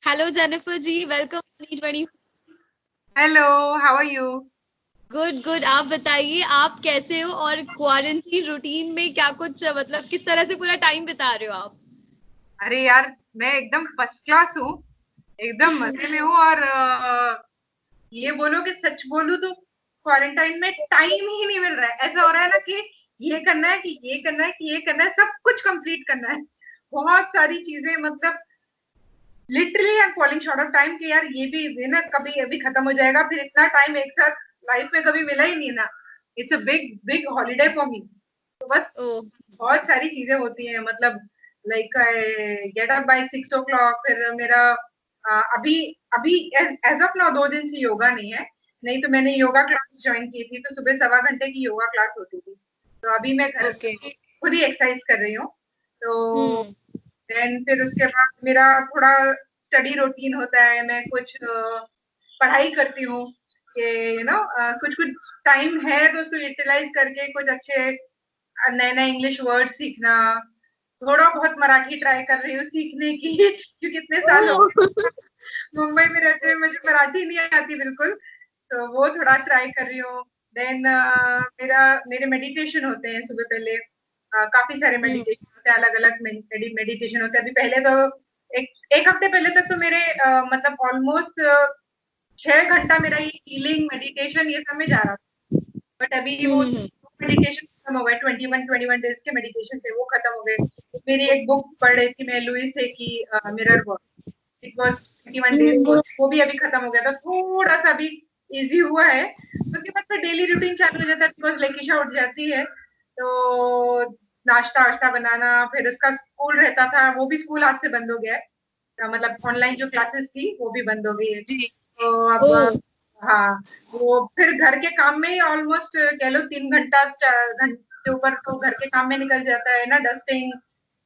Hello Jennifer ji, welcome 2020। Hello, how are you? Good good. आप बताइए, आप कैसे हो और क्वारंटीन रूटीन में क्या कुछ मतलब किस तरह से पूरा टाइम बिता रहे हो आप? अरे यार, मैं एकदम फर्स्ट क्लास हूँ। एकदम मजे में हूँ और ये बोलो कि सच बोलूं तो क्वारंटाइन में टाइम ही नहीं मिल रहा है। ऐसा हो रहा है ना कि ये करना है कि ये करना है कि ये करना है, सब कुछ कंप्लीट करना है। बहुत सारी चीजें, मतलब literally I am falling short of time कि यार ये भी है ना, कभी अभी खत्म हो जाएगा। फिर इतना टाइम एक साथ लाइफ में कभी मिला ही नहीं ना। It's a big big holiday for me. तो बस ओह। बहुत सारी चीजें होती हैं, मतलब like I get up by 6 o'clock। फिर मेरा अभी अभी एज ऑफ नाउ 2 दिन से योगा नहीं है। नहीं तो मैंने योगा क्लास ज्वाइन की थी, तो सुबह 1.25 घंटे की योगा क्लास होती थी। तो अभी मैं घर ओके। पे खुद ही एक्सरसाइज कर रही हूँ। तो हम्म। देन फिर उसके बाद मेरा थोड़ा स्टडी रूटीन होता है। मैं कुछ पढ़ाई करती हूँ कि कुछ कुछ टाइम है तो उसको यूटिलाइज करके कुछ अच्छे नए नए इंग्लिश वर्ड सीखना। थोड़ा बहुत मराठी ट्राई कर रही हूँ सीखने की क्योंकि इतने साल हो ओह। गए मुंबई में रहते हुए, मुझे मराठी नहीं आती बिल्कुल। तो वो थोड़ा ट्राई कर रही हूँ। देन मेरे मेडिटेशन होते हैं सुबह पहले। काफी सारे हम्म। मेडिटेशन होते हैं, अलग अलग मेडिटेशन होते हैं। अभी पहले तो एक एक हफ्ते पहले तक तो मेरे मतलब ऑलमोस्ट 6 घंटा मेरा ये हीलिंग मेडिटेशन ये सब में जा रहा था। बट अभी वो हम्म। मेडिटेशन खत्म हो गए। 21 डेज के मेडिटेशन थे, वो खत्म हो गए। मेरी एक बुक पढ़ रही थी मैं, लुइस है की mirror work. It was 21 days. वो भी अभी खत्म हो गया था। थोड़ा सा अभी इजी हुआ है। उसके बाद फिर डेली रूटीन चालू हो जाता है, बिकॉज लेकिशा उठ जाती है। तो नाश्ता वाश्ता बनाना, फिर उसका स्कूल रहता था, वो भी स्कूल आज से बंद हो गया है। मतलब ऑनलाइन जो क्लासेस थी वो भी बंद हो गई है। जी। तो अब ओह। हाँ, वो फिर घर के काम में ही ऑलमोस्ट कह लो 3 घंटा 4 घंटे से ऊपर तो घर के काम में निकल जाता है ना। डस्टिंग,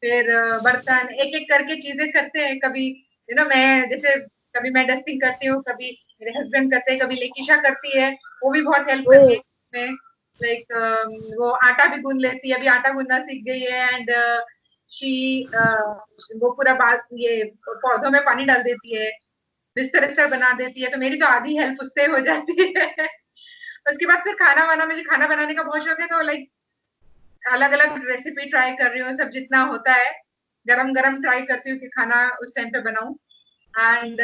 फिर बर्तन, एक एक करके चीजें करते हैं। कभी मैं जैसे कभी मैं डस्टिंग करती हूँ, कभी मेरे हस्बैंड करते हैं, कभी लेकिशा करती है। वो भी बहुत हेल्प करती ओह। है इसमें। लाइक वो आटा भी गूंद लेती है, अभी आटा गूंदना सीख गई है। एंड शी वो पूरा बात ये पौधों में पानी डाल देती है, बिस्तर बिस्तर बना देती है। तो मेरी तो आधी हेल्प उससे हो जाती है उसके बाद फिर खाना वाना, मुझे खाना बनाने का बहुत शौक है। तो लाइक अलग अलग रेसिपी ट्राई कर रही हूँ, सब जितना होता है गरम गरम ट्राई करती हूँ कि खाना उस टाइम पे बनाऊं। एंड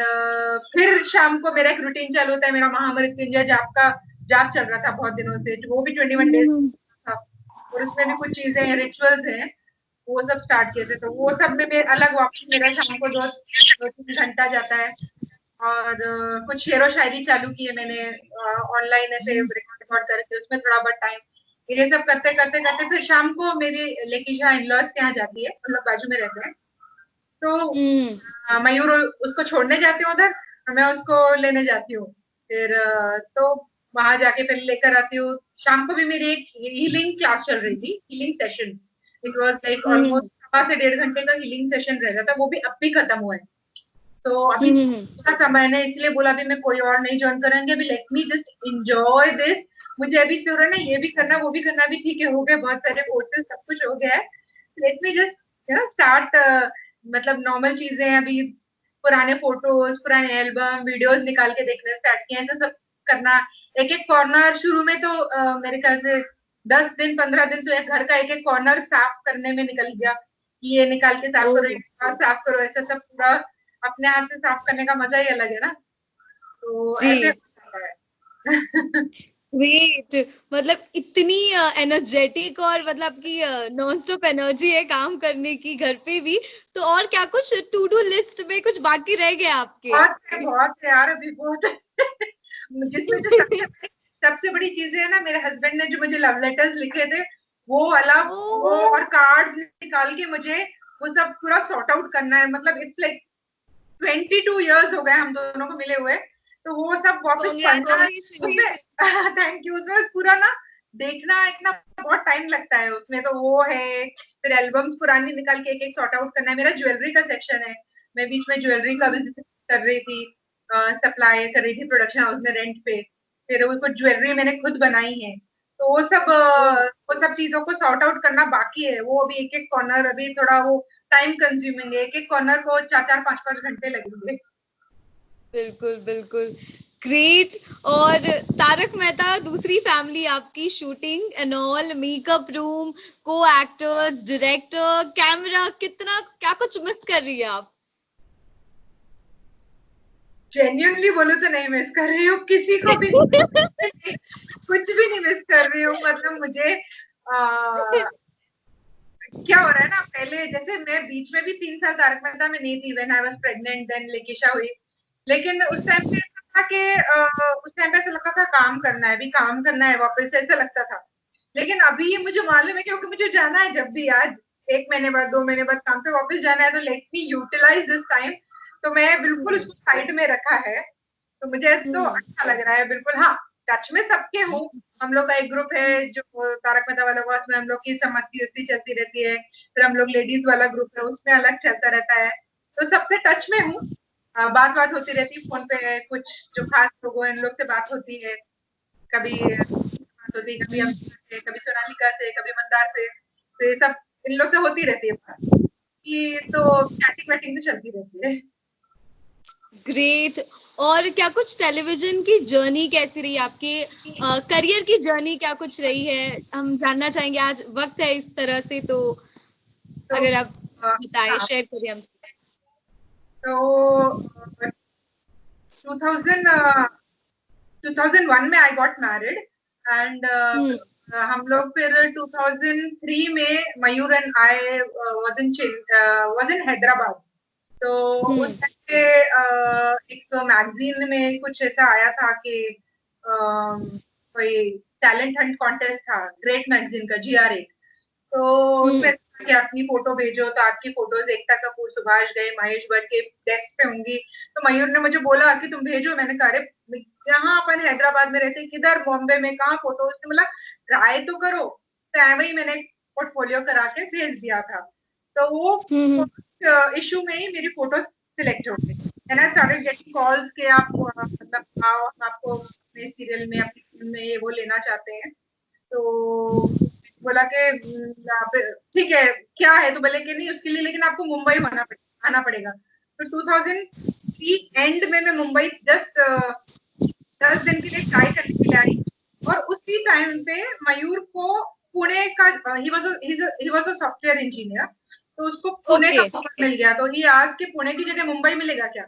फिर शाम को मेरा एक रूटीन चालू होता है, मेरा महामृत्युंजय जाप का जाप चल रहा था बहुत दिनों से। वो भी 21 डेज था और उसमें भी कुछ चीजें रिचुअल्स हैं, वो सब स्टार्ट किए थे। तो वो सब में मैं अलग वापस मेरा शाम को 2-3 घंटा जाता है। और कुछ शेरो शायरी चालू की है मैंने ऑनलाइन ऐसे रिकॉर्ड करके, उसमें थोड़ा बहुत टाइम ये सब करते करते करते फिर शाम को मेरी लेकिशा इन-लॉज के यहाँ जाती है। हम लोग बाजू में रहते हैं। तो हम्म। मयूर उसको छोड़ने जाती हूँ उधर, मैं उसको लेने जाती हूँ। फिर तो वहां जाके फिर लेकर आती हूँ। शाम को भी मेरी एक हीलिंग क्लास चल रही थी, healing session. It was like hmm. Almost 1.5 से 1.5 घंटे का हीलिंग सेशन रह रहा था, वो भी अब भी खत्म हुआ है। तो अभी हम्म। थोड़ा सा मैंने इसलिए बोला अभी मैं कोई और नहीं ज्वाइन करेंगे, अभी let me just enjoy this. मुझे अभी से हो रहा है ना, ये भी करना वो भी करना। भी ठीक है, हो गए बहुत सारे कोर्सेज, सब कुछ हो गया है। लेट मी जस्ट स्टार्ट, मतलब नॉर्मल चीजें अभी। पुराने फोटोज, पुराने एल्बम वीडियोस निकाल के देखने स्टार्ट किए, ऐसा सब करना। एक एक कॉर्नर शुरू में तो मेरे ख्याल से 10 दिन 15 दिन तो एक घर का एक एक कॉर्नर साफ करने में निकल गया। ये निकाल के साफ करो, ओह। ये साफ करो, ऐसा सब पूरा अपने हाथ से साफ करने का मजा ही अलग है ना। तो जी। ऐसे होता है ग्रेट। मतलब इतनी एनर्जेटिक और मतलब कि नॉन स्टॉप एनर्जी है काम करने की घर पे भी। तो और क्या कुछ टू डू लिस्ट में कुछ बाकी रह गया आपके? बहुत है यार, अभी बहुत है जिसमें से सबसे बड़ी चीजें है ना, मेरे हस्बैंड ने जो मुझे लव लेटर्स लिखे थे, वो वाला, वो ओह। और कार्ड्स निकाल के मुझे वो सब पूरा सॉर्ट आउट करना है। मतलब इट्स लाइक 22 years हो गए हम दोनों को मिले हुए। तो वो सब वापस पढ़ना है कॉन्ग्रेचुलेशन। उसमें थैंक यू। उसमें पूरा ना देखना एक ना बहुत टाइम लगता है उसमें। तो वो है, फिर एल्बम्स पुरानी निकाल के एक एक सॉर्ट आउट करना है। मेरा ज्वेलरी का सेक्शन है, मैं बीच में ज्वेलरी का बिजनेस कर रही थी, सप्लाई कर रही थी प्रोडक्शन हाउस में रेंट पे। फिर वो कुछ ज्वेलरी मैंने खुद बनाई है। तो वो सब चीजों को सॉर्ट आउट करना बाकी है। वो अभी एक एक कॉर्नर, अभी थोड़ा वो टाइम कंज्यूमिंग है। एक एक कॉर्नर को 4-4 5-5 घंटे लगेंगे। बिल्कुल बिल्कुल, ग्रेट। और तारक मेहता दूसरी फैमिली आपकी, shooting and all, makeup room, को एक्टर्स, डायरेक्टर, कैमरा, कितना क्या कुछ मिस कर रही है आप? जेन्युइनली बोलो तो नहीं मिस कर रही हूँ किसी को भी कुछ भी नहीं मिस कर रही हूँ। मतलब मुझे क्या हो रहा है ना, पहले जैसे मैं बीच में भी 3 साल तारक मेहता में नहीं थी, when I was pregnant, then लेकिशा हुई। लेकिन उस टाइम पे ऐसा था कि उस टाइम पे ऐसा लगता था काम करना है, अभी काम करना है वापस से, ऐसा लगता था। लेकिन अभी ये मुझे मालूम है क्योंकि मुझे जाना है, जब भी आज 1 महीने बाद 2 महीने बाद काम पे वापस जाना है, तो let me utilise this time. तो मैं बिल्कुल उसको साइड में रखा है। तो मुझे तो अच्छा लग रहा है बिल्कुल। हाँ, टच में सबके हूँ। हम लोग का एक ग्रुप है जो तारक मेहता वाला बॉस में, हम लोग की सब मस्ती वस्ती चलती रहती है। फिर हम लोग लेडीज वाला ग्रुप है, उसमें अलग चलता रहता है। तो सबसे टच में हूँ। बात बात होती रहती है फोन पे, कुछ जो खास लोग हैं इन लोग से बात होती है। कभी बात होती है, कभी अक्षरा से, कभी सोनालिका से, कभी मंदार से। तो ये सब इन लोग से होती रहती है बात की। तो चैटिंग वैटिंग तो चलती रहती है। ग्रेट। और क्या कुछ टेलीविजन की जर्नी कैसी रही आपके, करियर की जर्नी क्या कुछ रही है, हम जानना चाहेंगे। आज वक्त है इस तरह से, तो तो अगर आप बताएं, हाँ, शेयर करिए हमसे। तो 2000 2001 में I got married and hmm हम लोग फिर 2003 में Mayur and I was in Hyderabad. तो उस हम्म टाइम पे एक मैगजीन में कुछ ऐसा आया था कि कोई टैलेंट हंट कॉन्टेस्ट था, ग्रेट मैगजीन का, GR8। तो उसमें हम्म कि अपनी फोटो भेजो, तो आपकी फोटोज एकता कपूर, सुभाष घई, महेश भट्ट के डेस्क पे होंगी। तो मयूर ने मुझे बोला कि तुम भेजो। मैंने कहा अरे यहाँ अपन हैदराबाद में रहते, किधर बॉम्बे में, कहाँ फोटो। उसने बोला ट्राई तो करो। तो वही मैंने पोर्टफोलियो करा के भेज दिया था। तो वो हम्म इशू में ही मेरी फोटो सिलेक्ट हो गई। And I started getting calls कि आप मतलब आओ, हम आपको अपने सीरियल में, अपनी फिल्म में ये वो लेना चाहते हैं। तो बोला कि ठीक है, क्या है? तो बोले कि नहीं उसके लिए लेकिन आपको मुंबई आना पड़ेगा। तो 2003 एंड में मैं मुंबई जस्ट 10 दिन के लिए ट्राई करने के लिए आई। और उसी टाइम पे मयूर को पुणे का, ही वाज अ सॉफ्टवेयर इंजीनियर, तो उसको पुणे का ओके। ऑफर मिल गया। तो ही आज के पुणे की जगह मुंबई मिलेगा क्या?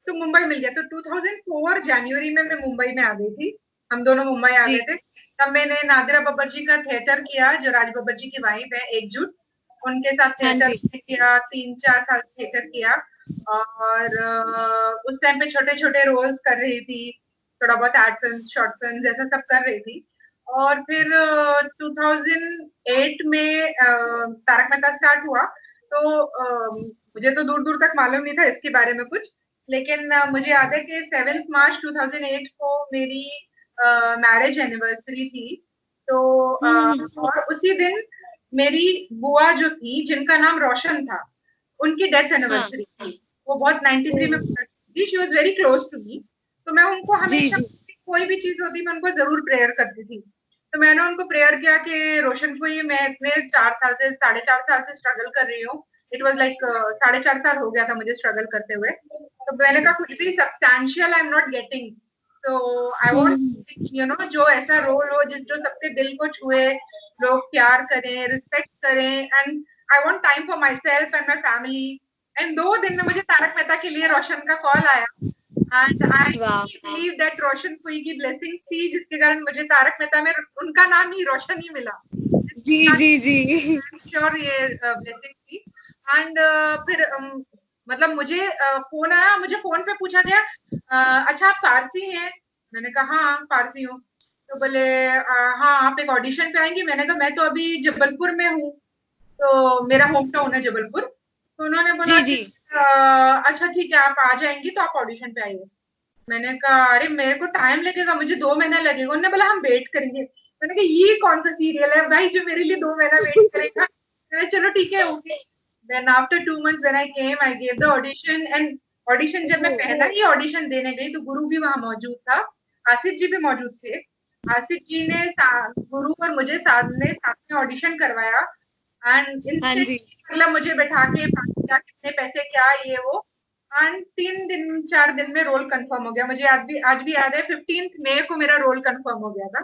तो मुंबई मिल गया। तो 2004 जनवरी में मैं मुंबई में आ गई थी। हम दोनों मुंबई आ जी गए थे। तब मैंने नादिरा बब्बर जी का थिएटर किया, जो राज बब्बर जी की वाइफ है, एकजुट। उनके साथ हाँ थिएटर जी। किया, 3-4 साल थिएटर किया। और उस टाइम पे छोटे छोटे रोल्स कर रही थी, थोड़ा बहुत एड फिल्म, शॉर्ट फिल्म ऐसा सब कर रही थी। और फिर 2008 में तारक मेहता स्टार्ट हुआ। तो मुझे तो दूर दूर तक मालूम नहीं था इसके बारे में कुछ। लेकिन मुझे याद है कि 7 मार्च 2008 को मेरी मैरिज एनिवर्सरी थी। तो और उसी दिन मेरी बुआ जो थी, जिनका नाम रोशन था, उनकी डेथ हाँ। एनिवर्सरी थी। वो बहुत 93 में ओह, गुजर थी। She was very close to me. तो मैं उनको जी हमेशा, जी। कोई भी चीज होती मैं उनको जरूर प्रेयर करती थी। तो मैंने उनको प्रेयर किया कि रोशन को, ये मैं इतने 4 साल से, 4.5 साल से स्ट्रगल कर रही हूँ। इट वाज लाइक 4.5 साल हो गया था मुझे स्ट्रगल करते हुए। तो मैंने कहा कुछ भी substantial I am not getting. So I want, जो ऐसा रोल हो जिस जो सबके दिल को छुए, लोग प्यार करें, रिस्पेक्ट करें। And I want time for my self and my family. And 2 दिन में मुझे तारक मेहता के लिए रोशन का कॉल आया। एंड आई वाह। बिलीव दैट रोशन फुई की ब्लेसिंग्स थी, जिसके कारण मुझे तारक मेहता में उनका नाम ही रोशन ही मिला। जी जी जी। श्योर ये ब्लेसिंग थी। एंड फिर मतलब मुझे फोन आया, मुझे फोन पे पूछा गया अच्छा आप पारसी हैं? मैंने कहा हाँ पारसी हूँ। तो बोले हाँ आप एक ऑडिशन पे आएंगी? मैंने कहा मैं तो अभी जबलपुर में हूँ, तो मेरा होम टाउन है जबलपुर। तो उन्होंने बोला जी कि जी। अच्छा ठीक है आप आ जाएंगी तो आप ऑडिशन पे आइए। मैंने कहा अरे मेरे को टाइम लगेगा, मुझे 2 महीना लगेगा। उन्होंने बोला हम वेट करेंगे। मैंने कहा ये कौन सा सीरियल है भाई जो मेरे लिए 2 महीना वेट करेगा? मैंने चलो ठीक है okay. Then after 2 months when I came I gave the audition. And audition जब मैं पहला ही ऑडिशन देने गई तो गुरु भी वहां मौजूद था, आसिफ जी भी मौजूद थे। आसिफ जी ने गुरु और मुझे साथ में ऑडिशन करवाया। एंड हाँ जी। इंस्टेंट मतलब मुझे बैठा के बात किया, कितने पैसे क्या ये वो। एंड 4 दिन में रोल कंफर्म हो गया। मुझे आज भी याद है 15 मई को मेरा रोल कंफर्म हो गया था।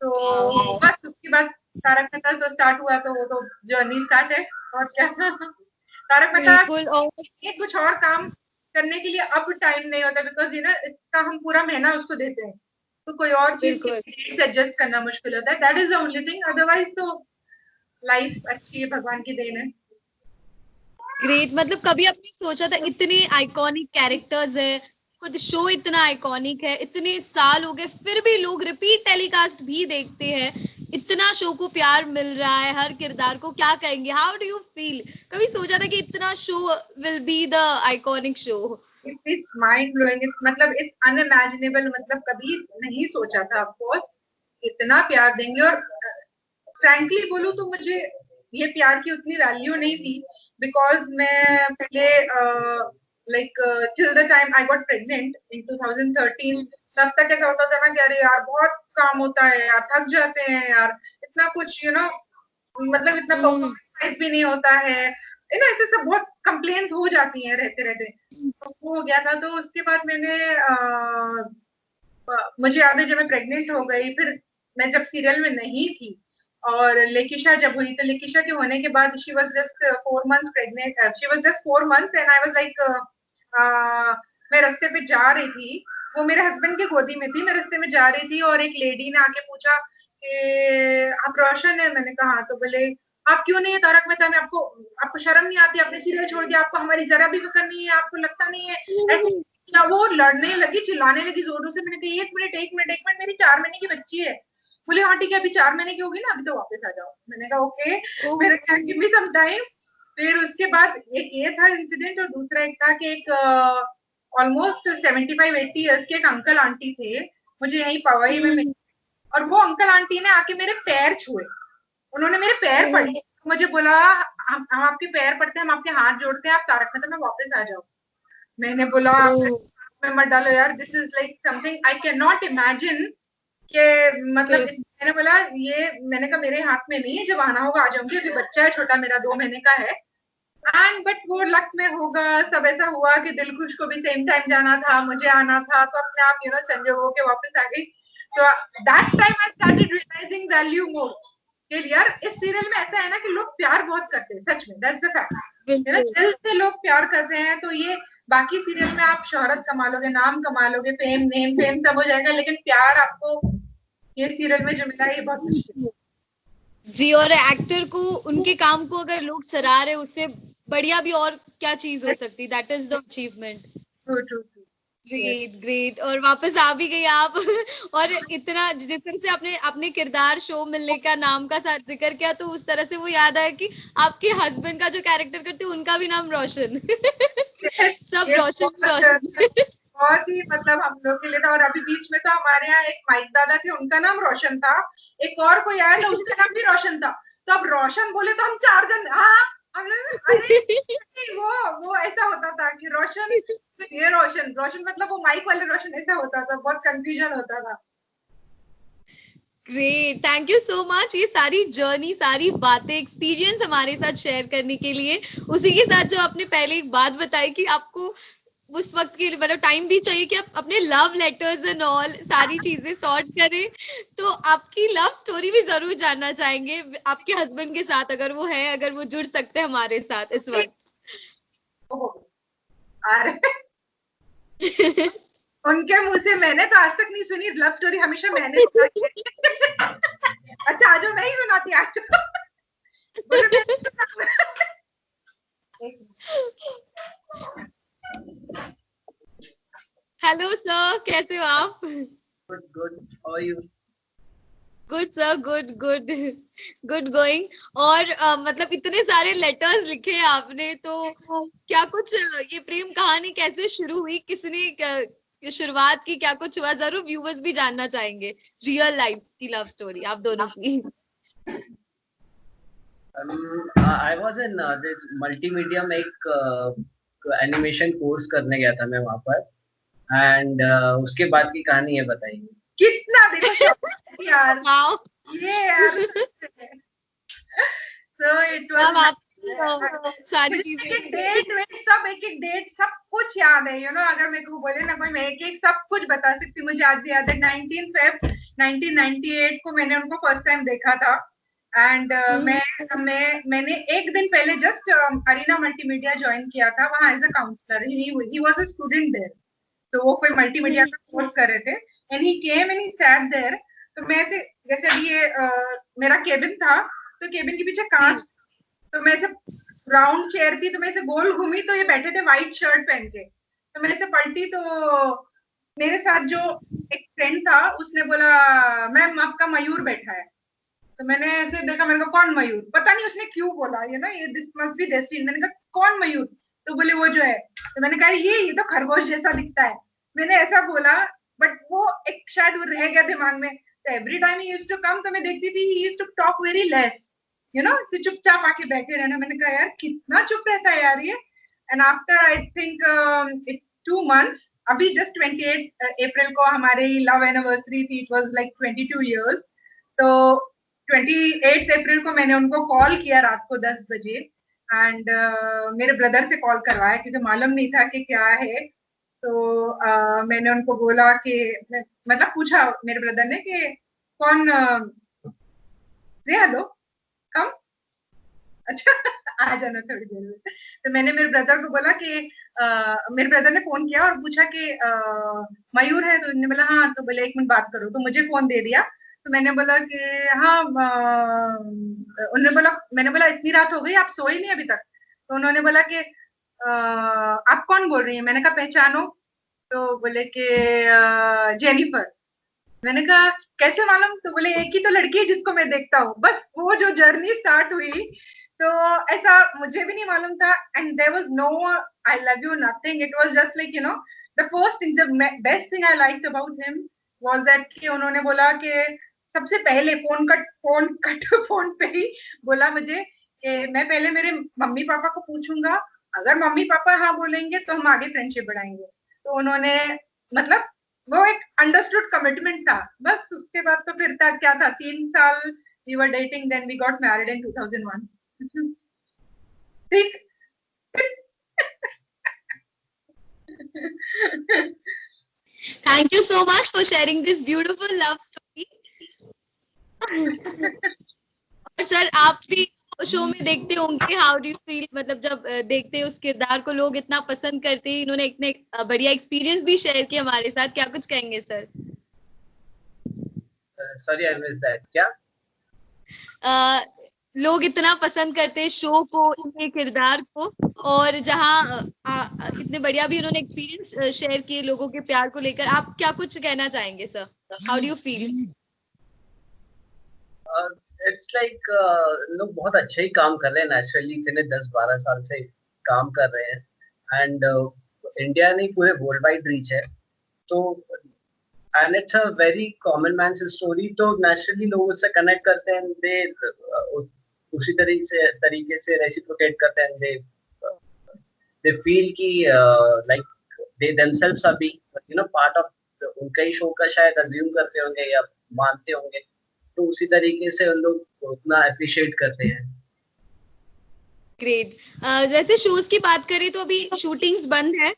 तो बस उसके बाद तारक मेहता तो स्टार्ट हुआ, तो वो तो जर्नी स्टार्ट है और क्या। तारक मेहता कुछ और काम करने के लिए अब टाइम नहीं होता, बिकॉज इसका हम पूरा महीना उसको देते हैं, तो कोई और चीज एडजस्ट करना मुश्किल होता है। That is the only thing, otherwise तो लाइफ अच्छी है, भगवान की देन है। ग्रेट। मतलब कभी आपने सोचा था, इतने आइकॉनिक कैरेक्टर्स है, खुद शो इतना आइकॉनिक है, इतने साल हो गए फिर भी लोग रिपीट टेलीकास्ट भी देखते हैं, इतना शो को प्यार मिल रहा है हर किरदार को, क्या कहेंगे? How do you feel? कभी सोचा था कि इतना show will be the iconic show? It's mind blowing, it's unimaginable. मतलब कभी नहीं सोचा था ऑफकोर्स इतना प्यार देंगे। और फ्रैंकली बोलूं तो मुझे ये प्यार की उतनी वैल्यू नहीं थी, बिकॉज मैं पहले like till the time I got pregnant in 2013, तब तक ऐसा होता था ना कि अरे यार बहुत काम होता है यार, थक जाते हैं यार, इतना कुछ मतलब इतना परफॉर्मेंस भी नहीं होता है, ऐसे सब बहुत कंप्लेन्स हो जाती हैं रहते रहते। तो वो हो गया था। तो उसके बाद मैंने मुझे याद है जब मैं प्रेग्नेंट हो गई, फिर मैं जब सीरियल में नहीं थी और लेकिशा जब हुई, तो लेकिशा के होने के बाद she was just 4 months pregnant, she was just 4 months and I was like मैं रास्ते पे जा रही थी, वो मेरे हस्बैंड की गोदी में थी, मैं रास्ते में जा रही थी और एक लेडी ने आके पूछा कि आप रोशन है? मैंने कहा हाँ। तो बोले आप क्यों नहीं है तारक मेहता में, आपको शर्म नहीं आती, आपने सीरियल छोड़ दिया, आपको हमारी जरा भी फिक्र नहीं है, आपको लगता नहीं है ऐसे? वो लड़ने लगी, चिल्लाने लगी जोरों से। मैंने कहा एक मिनट मेरी 4 महीने की बच्ची है। बोले हाँ ठीक है, अभी 4 महीने की होगी ना, अभी तो वापस आ जाओ। मैंने कहा ओके, मेरे कहा गिव मी सम टाइम। फिर उसके बाद एक ये था इंसिडेंट, और दूसरा एक था कि एक ऑलमोस्ट 75-80 ईयर्स के एक अंकल आंटी थे, मुझे यही पवई में मिले, और वो अंकल आंटी ने आके मेरे पैर छुए, उन्होंने मेरे पैर पड़े, मुझे बोला हम आपके पैर पड़ते हैं, हम आपके हाथ जोड़ते हैं, आप तारक मेहता में वापस आ जाओ। मैंने बोला मैं मत डालो यार, this is like something I can not imagine के मतलब मैंने बोला ये, मैंने कहा मेरे हाथ में नहीं है, जब आना होगा आ जाऊंगी, अभी बच्चा है छोटा मेरा 2 महीने का है। एंड बट वो लक में होगा, सब ऐसा हुआ कि दिलखुश को भी सेम टाइम जाना था, मुझे आना था, तो अपने आप संजोग होके वापस आ गई। तो that time I started realising value more कि यार इस सीरियल में ऐसा है ना कि लोग प्यार बहुत करते हैं, सच में, दैट्स द फैक्ट। दिल से लोग प्यार कर रहे हैं। तो ये बाकी सीरियल में आप शोहरत कमा लोगे, नाम कमा लोगे, फेम सब हो जाएगा, लेकिन प्यार आपको ये सीरियल में जो मिला ये बहुत मुश्किल जी। और एक्टर को उनके काम को अगर लोग सराह रहे, उससे बढ़िया भी और क्या चीज हो सकती, that is the achievement. True. Great. और वापस आ भी गई आप। और इतना जिस तरह से आपने अपने किरदार शो मिलने का नाम का साथ जिक्र किया, तो उस तरह से वो याद आया कि आपके हस्बैंड का जो कैरेक्टर करते उनका भी नाम रोशन। सब रोशन। बहुत ही मतलब हम लोग के लिए था। और अभी बीच में तो हमारे यहाँ एक माइक दादा थे, उनका नाम रोशन था, एक और कोई आया था उसका नाम भी रोशन था। तो अब रोशन बोले तो हम 4 जन, हाँ हम लोग, अरे वो ऐसा होता था कि रोशन, ये रोशन मतलब वो माइक वाले रोशन, ऐसा होता था, बहुत कंफ्यूजन होता था। Great, thank you so much ये सारी जर्नी, सारी बातें, एक्सपीरियंस हमारे साथ शेयर करने के लिए। उसी के साथ जो आपने पहले एक बात बताई कि आपको उस वक्त के लिए मतलब टाइम भी चाहिए कि आप अपने लव लेटर्स एंड ऑल सारी चीजें सॉर्ट करें, तो आपकी लव स्टोरी भी जरूर जानना चाहेंगे आपके हस्बैंड के साथ, अगर वो है, अगर वो जुड़ सकते हैं हमारे साथ इस वक्त। उनके मुंह से मैंने तो आज तक नहीं सुनी लव स्टोरी, हमेशा मैंने सुनाई है। अच्छा आज मैं ही सुनाती आज। हेलो सर, कैसे हो आप? Good, how are you? Good sir, good going. और मतलब इतने सारे लेटर्स लिखे आपने, तो क्या कुछ ये प्रेम कहानी कैसे शुरू हुई, किसने शुरुआत की, क्या कुछ हुआ? जरूर व्यूअर्स भी जानना चाहेंगे रियल लाइफ की लव स्टोरी आप दोनों की। आई वाज इन दिस मल्टीमीडिया में एक एनिमेशन कोर्स करने गया था मैं वहां पर, एंड उसके बाद की कहानी है, बताइए। कितना देखो यार, ये यार। So it was सारी चीजें डेट वेट सब, एक एक डेट सब कुछ याद है, अगर मेरे को बोले ना कोई, मैं एक एक सब कुछ बता सकती हूँ। मुझे आज भी याद है 19 फेब 1998 को मैंने उनको फर्स्ट टाइम देखा था। एंड मैंने एक दिन पहले जस्ट अरीना मल्टीमीडिया ज्वाइन किया था वहाँ as a counsellor. He was a student there, तो वो कोई मल्टीमीडिया का कोर्स कर रहे थे। And he came and he sat there. तो मैं ऐसे, जैसे अभी ये मेरा केबिन था, तो केबिन के पीछे कांच, तो मैं ऐसे राउंड चेयर थी, तो मैं ऐसे गोल घूमी, तो ये बैठे थे व्हाइट शर्ट पहन के। तो मैं ऐसे पलटी, तो मेरे साथ जो एक फ्रेंड था उसने बोला, मैम आपका मयूर बैठा है। तो मैंने ऐसे देखा, मैंने कहा कौन मयूर, पता नहीं उसने क्यों बोला, ये दिस मस्ट बी डेस्टिनी। मैंने कहा कौन मयूर, तो बोले वो जो है। तो मैंने कहा ये तो खरगोश जैसा दिखता है, मैंने ऐसा बोला। बट वो एक शायद वो रह गया दिमाग में। तो every time he used to come, तो मैं देखती थी he used to talk very less, चुपचाप आके बैठे रहना। मैंने कहा यार कितना चुप रहता है यार ये। And after I think 2 months, अभी जस्ट 28 अप्रैल को हमारी लव एनिवर्सरी थी, इट वाज लाइक 22 years। तो 28 अप्रैल को मैंने उनको कॉल किया रात को 10 बजे। एंड मेरे ब्रदर से कॉल करवाया क्योंकि मालूम नहीं था कि क्या है। तो मैंने उनको बोला कि, मतलब पूछा मेरे ब्रदर ने कि कौन, हेलो कम, अच्छा आ जाना थोड़ी देर में। तो मैंने मेरे ब्रदर को बोला कि मेरे ब्रदर ने फोन किया और पूछा कि मयूर है, तो उन्होंने बोला हाँ। तो बोले 1 मिनट बात करो, तो मुझे फोन दे दिया। तो मैंने बोला कि हाँ, उन्होंने बोला, मैंने बोला इतनी रात हो गई आप सोए नहीं अभी तक। तो उन्होंने बोला कि आप कौन बोल रही हैं। मैंने कहा पहचानो। तो बोले कि जेनिफर। मैंने कहा कैसे मालूम। तो बोले एक ही तो लड़की है जिसको मैं देखता हूँ। बस वो जो जर्नी स्टार्ट हुई, तो ऐसा मुझे भी नहीं मालूम था। And there was no I love you nothing, it was just like the first thing, the best thing I liked about him was that कि उन्होंने बोला कि सबसे पहले फोन पे ही बोला मुझे कि मैं पहले मेरे मम्मी पापा को पूछूंगा, अगर मम्मी पापा हाँ बोलेंगे तो हम आगे फ्रेंडशिप बढ़ाएंगे। तो उन्होंने, मतलब वो एक अंडरस्टूड कमिटमेंट था। बस उसके बाद तो फिर था क्या था, 3 साल we were dating, then we got married in 2001। ठीक। Thank you so much for sharing this beautiful love story. और सर आप भी शो में देखते होंगे, हाउ डू यू फील, मतलब जब देखते हैं उस किरदार को, लोग इतना पसंद करते हैं, इन्होंने इतने बढ़िया एक्सपीरियंस भी शेयर किया हमारे साथ, क्या कुछ कहेंगे sir? Sorry I miss that. क्या लोग इतना पसंद करते हैं शो को, इनके किरदार को, और जहाँ इतने बढ़िया भी उन्होंने एक्सपीरियंस शेयर किए लोगों के प्यार को लेकर, आप क्या कुछ कहना चाहेंगे sir? How do you feel? It's like लोग बहुत अच्छा ही काम कर रहे हैं नेचुरली, इतने 10-12 साल से काम कर रहे हैं। एंड इंडिया नहीं, पूरे वर्ल्ड वाइड रीच है। तो and it's a very common man story, तो नेचुरली लोग उससे कनेक्ट करते हैं। दे उसी तरीके से रेसिप्रोकेट करते हैं। दे फील कि like they themselves are being part of उनका ही शो का, शायद अज्यूम करते होंगे या मानते होंगे। तो उसी तरीके से उन लोग उतना अप्रिशिएट करते हैं। ग्रेट। जैसे शोज की बात करें तो अभी शूटिंग्स बंद है,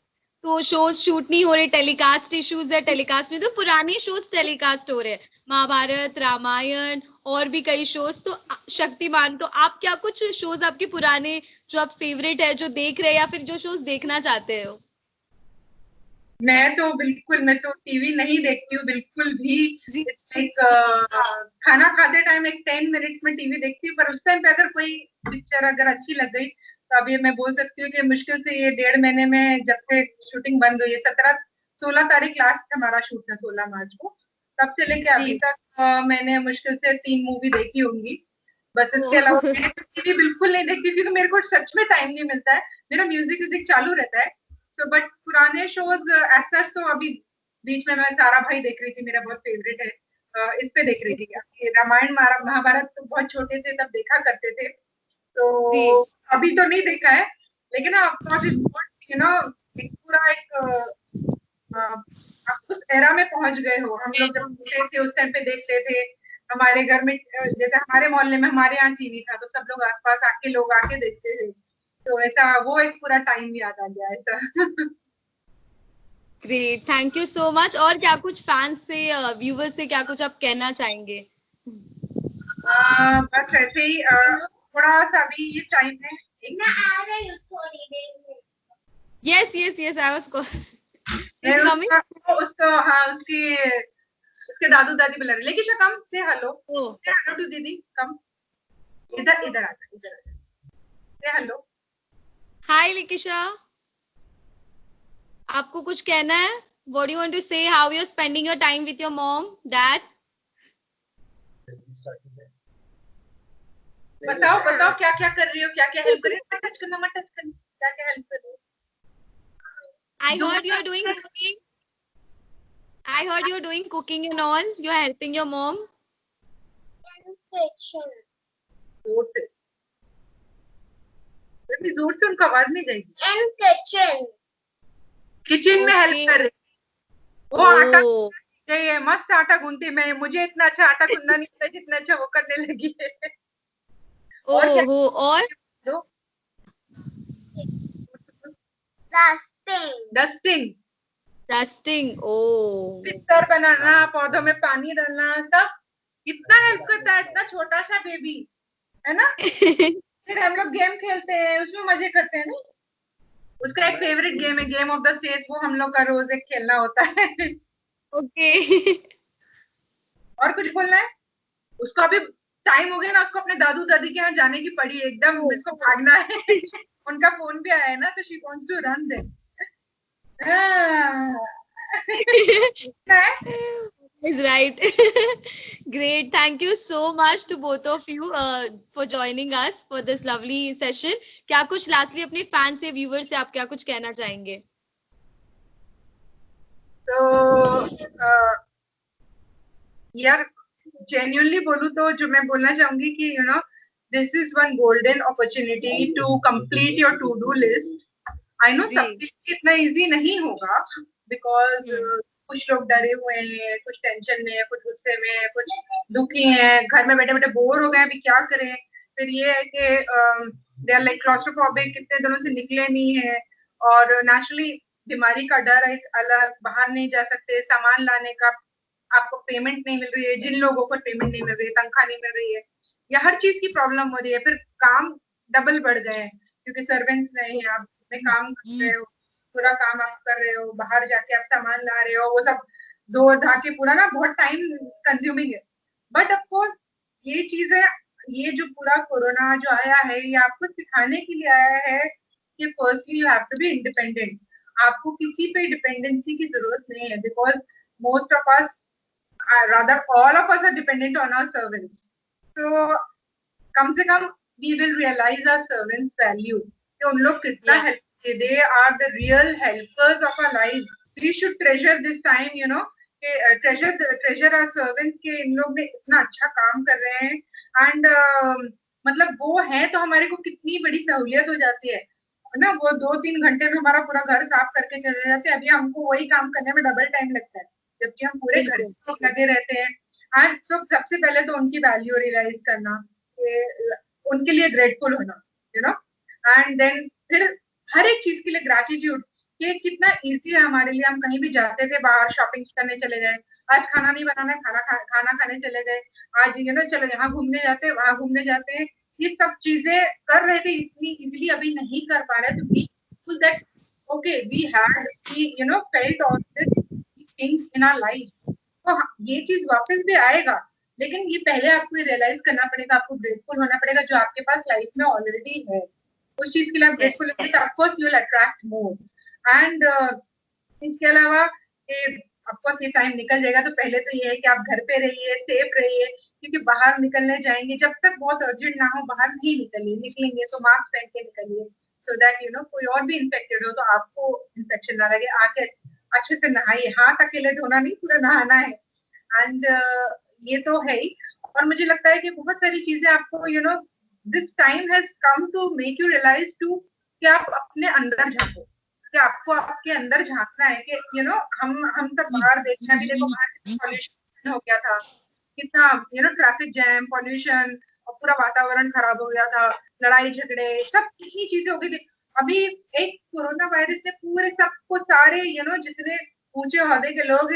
तो शोज शूट नहीं हो रहे, टेलीकास्ट इश्यूज है, टेलीकास्ट में तो पुराने शोज टेलीकास्ट हो रहे हैं, महाभारत, रामायण और भी कई शोज, तो शक्तिमान। तो आप क्या कुछ शोज आपके पुराने जो आप फेवरेट है जो देख रहे हैं, या फिर जो शोज देखना चाहते हो? मैं तो टीवी नहीं देखती हूँ बिल्कुल भी। जी। इट्स लाइक खाना खाते टाइम एक 10 मिनट्स में टीवी देखती हूँ, पर उस टाइम पे अगर कोई पिक्चर अगर अच्छी लग गई, तो अभी मैं बोल सकती हूँ कि मुश्किल से ये 1.5 महीने में, जब से शूटिंग बंद हुई है, 16 तारीख लास्ट हमारा शूट था, 16 मार्च को, तब से लेके अभी तक मैंने मुश्किल से 3 मूवी देखी होंगी। बस इसके अलावा मैं टीवी बिल्कुल नहीं देखती, क्योंकि मेरे को सच में टाइम नहीं मिलता है। मेरा म्यूजिक चालू रहता है। सो बट पुराने शोज ऐसा, तो अभी बीच में मैं सारा भाई देख रही थी, मेरा बहुत फेवरेट है। इस पे देख रही थी। रामायण महाभारत तो बहुत छोटे थे तब देखा करते थे, तो अभी तो नहीं देखा है। लेकिन एक पूरा एक आप उस एरा में पहुंच गए हो। हम लोग जब छोटे थे उस टाइम पे देखते थे, हमारे घर में जैसे हमारे मोहल्ले में हमारे यहाँ टीवी था तो सब लोग आसपास आके लोग आके देखते थे, तो ऐसा वो एक पूरा टाइम याद आ गया ऐसा। Great, thank you so much. और क्या कुछ फैंस से, व्यूवर्स से क्या कुछ आप कहना चाहेंगे? बस ऐसे ही थोड़ा सा अभी ये टाइम है। Yes yes yes, I was उसको हाँ उसके दादू दादी बुला रहे, लेकिन कम से हेलो, से हेलो टू दीदी, कम इधर इधर आ से हेलो। हाय लिकिशा, आपको कुछ कहना है? What do you want to say? How you're spending your time with your mom, dad? बताओ बताओ क्या क्या कर रही हो, क्या क्या हेल्प कर रही हो, टच करना मत, टच करना, क्या क्या हेल्प कर रही हो? I heard you're doing cooking. I heard you're doing cooking and all. You're helping your mom. जोर से, जोर से उनको आवाज नहीं जाएगी। किचन में हेल्प कर रही, वो आटा ये मस्त आटा गूंथती, मैं मुझे इतना अच्छा आटा गूंथना नहीं आता जितना अच्छा वो करने लगी है। और डस्टिंग डस्टिंग, ओ बिस्तर बनाना, पौधों में पानी डालना, सब इतना हेल्प करता है, इतना छोटा सा बेबी है ना। फिर हम लोग गेम खेलते हैं, उसमें मजे करते हैं ना। उसका एक फेवरेट गेम है गेम ऑफ द स्टेट्स, वो हम लोग का रोज एक खेलना होता है। ओके। और कुछ बोलना है? उसको अभी टाइम हो गया ना, उसको अपने दादू दादी के यहाँ जाने की पड़ी, एकदम इसको भागना है। उनका फोन भी आया है ना, तो she wants to run there. Is right. Great. Thank you so much to both of you for joining us for this lovely session. क्या कुछ lastly अपने fans से, viewers से आप क्या कुछ कहना चाहेंगे? तो यार genuinely बोलूं तो जो मैं बोलना चाहूंगी कि this is one golden opportunity to complete your to do list. I know सबके लिए इतना easy नहीं होगा because कुछ लोग डरे हुए हैं, कुछ टेंशन में है, कुछ गुस्से में है, कुछ दुखी हैं, घर में बैठे बैठे बोर हो गए, अभी क्या करें। फिर ये है कि दे आर लाइक क्लॉस्ट्रोफोबिक, कितने दिनों से निकले नहीं है, और नेचुरली बीमारी का डर है अलग, बाहर नहीं जा सकते, सामान लाने का आपको पेमेंट नहीं मिल रही है, जिन लोगों को पेमेंट नहीं मिल रही है, तनख्वाह नहीं मिल रही है, या हर चीज की प्रॉब्लम हो रही है। फिर काम डबल बढ़ गए हैं क्योंकि सर्वेंट्स नहीं है, आप में काम कर रहे हो, पूरा काम आप कर रहे हो, बाहर जाके आप सामान ला रहे हो, वो सब धो धा के पूरा ना बहुत टाइम कंज्यूमिंग है। बट ऑफ कोर्स ये चीज है, ये जो पूरा कोरोना जो आया है, ये आपको सिखाने के लिए आया है कि firstly you have to be independent. आपको किसी पे डिपेंडेंसी की जरूरत नहीं है, because most of us rather all of us are dependent on our servants. So कम से कम we will realize our servants value, कि उन लोग कितना help, they are the real helpers of our lives. We should treasure this time, treasure our servants, के इन लोग ने इतना अच्छा काम कर रहे हैं, and मतलब वो है तो हमारे को कितनी बड़ी सहूलियत हो जाती है ना। वो 2-3 घंटे में हमारा पूरा घर साफ करके चले जाते हैं, अभी हमको वही काम करने में डबल टाइम लगता है, जबकि हम पूरे घर में लगे रहते हैं। एंड सबसे पहले तो उनकी वैल्यू रियलाइज करना, उनके लिए ग्रेटफुल होना, एंड देन फिर हर एक चीज के लिए ग्रैटिट्यूड, कि कितना इजी है हमारे लिए। हम कहीं भी जाते थे, बाहर शॉपिंग करने चले गए, आज खाना नहीं बनाना है, खाना खाने चले गए, आज चलो यहाँ घूमने जाते हैं, वहां घूमने जाते हैं, ये सब चीजें कर रहे थे इतनी इजीली, अभी नहीं कर पा रहे। तो that okay, we had felt all this things in our life. तो ये चीज वापस भी आएगा, लेकिन ये पहले आपको रियलाइज करना पड़ेगा, आपको ग्रेटफुल होना पड़ेगा जो आपके पास लाइफ में ऑलरेडी है। उस चीज के लिए आप ग्रेटफुल होंगे तो of course you will attract more. And इसके अलावा ऑफकोर्स ये टाइम निकल जाएगा, तो पहले तो ये है कि आप घर पे रहिए, सेफ रहिए, क्योंकि बाहर निकलने जाएंगे जब तक बहुत अर्जेंट ना हो बाहर नहीं निकलिए, निकलेंगे तो मास्क पहन के निकलिए, सो दैट कोई और भी इन्फेक्टेड हो तो आपको इन्फेक्शन ना लगे। आके अच्छे से नहाइए, हाथ अकेले धोना नहीं, पूरा नहाना है। एंड ये तो है ही। और मुझे लगता है कि बहुत सारी चीजें आपको this time has come to make you realise too, कि आप अपने अंदर झांको, कि आपको आपके अंदर झांकना है, कि हम सब बाहर देखना भी, देखो बाहर पॉल्यूशन हो गया था, कितना ट्रैफिक जैम, पॉल्यूशन, और पूरा वातावरण खराब हो गया था, लड़ाई झगड़े, सब कितनी चीजें हो गई थी। अभी एक कोरोना वायरस ने पूरे सबको, सारे जितने ऊंचे ओहदे के लोग,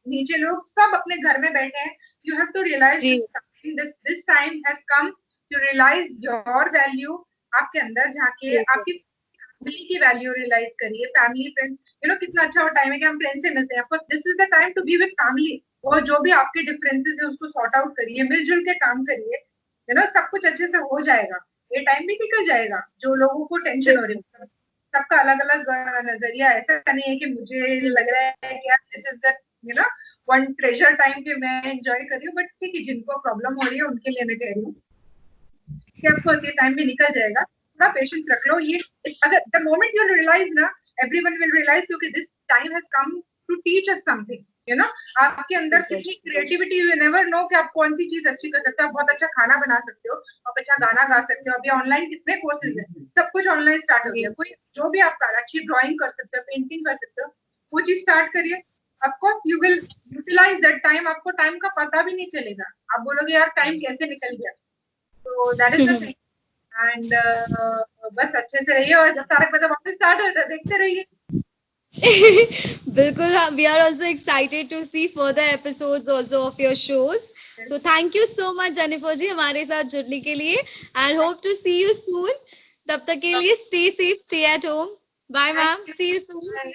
नीचे लोग, सब अपने घर में बैठे हैं। You have to realise this time has come to realise your value. आपके अंदर झांकिए, आपकी फैमिली की वैल्यू रियलाइज करिए। फैमिली, फ्रेंड, कितना अच्छा वो टाइम है कि हम फ्रेंड से मिलते हैं। This is the time to be with family. और जो भी आपके डिफरेंसेस है उसको सॉर्ट आउट करिए, मिलजुल के काम करिए, सब कुछ अच्छे से हो जाएगा। ये टाइम भी निकल जाएगा। जो लोगों को टेंशन हो रही है, सबका अलग अलग नजरिया, ऐसा नहीं है कि मुझे लग रहा है कि this is the one treasure time कि मैं एंजॉय कर रही हूँ, बट ठीक है, जिनको प्रॉब्लम हो रही है उनके लिए मैं कह रही हूँ कि ऑफकोर्स ये टाइम भी निकल जाएगा। थोड़ा पेशेंस रख लो। ये अगर द मोमेंट यू रियलाइज ना, एवरीवन विल रियलाइज क्योंकि this time has come to teach us something. आपके अंदर कितनी क्रिएटिविटी, यू नेवर नो कि आप कौन सी चीज अच्छी कर सकते हो। आप बहुत अच्छा खाना बना सकते हो, आप अच्छा गाना गा सकते हो। अभी ऑनलाइन कितने कोर्सेज हैं, सब कुछ ऑनलाइन स्टार्ट हो गया। कोई जो भी आप अच्छी ड्राइंग कर सकते हो, पेंटिंग कर सकते हो, वो चीज स्टार्ट करिए। Of course you will utilize that time. आपको टाइम का पता भी नहीं चलेगा, आप बोलोगे यार टाइम कैसे निकल गया। तो that is the thing. And बस अच्छे से रहिए, और जब तारक मेहता वापस स्टार्ट हो तो देखते रहिए। बिल्कुल, we are also excited to see further episodes also of your shows. So thank you so much Jennifer जी हमारे साथ जुड़ने के लिए, and hope to see you soon. तब तक के लिए stay safe, stay at home. Bye ma'am, see you soon.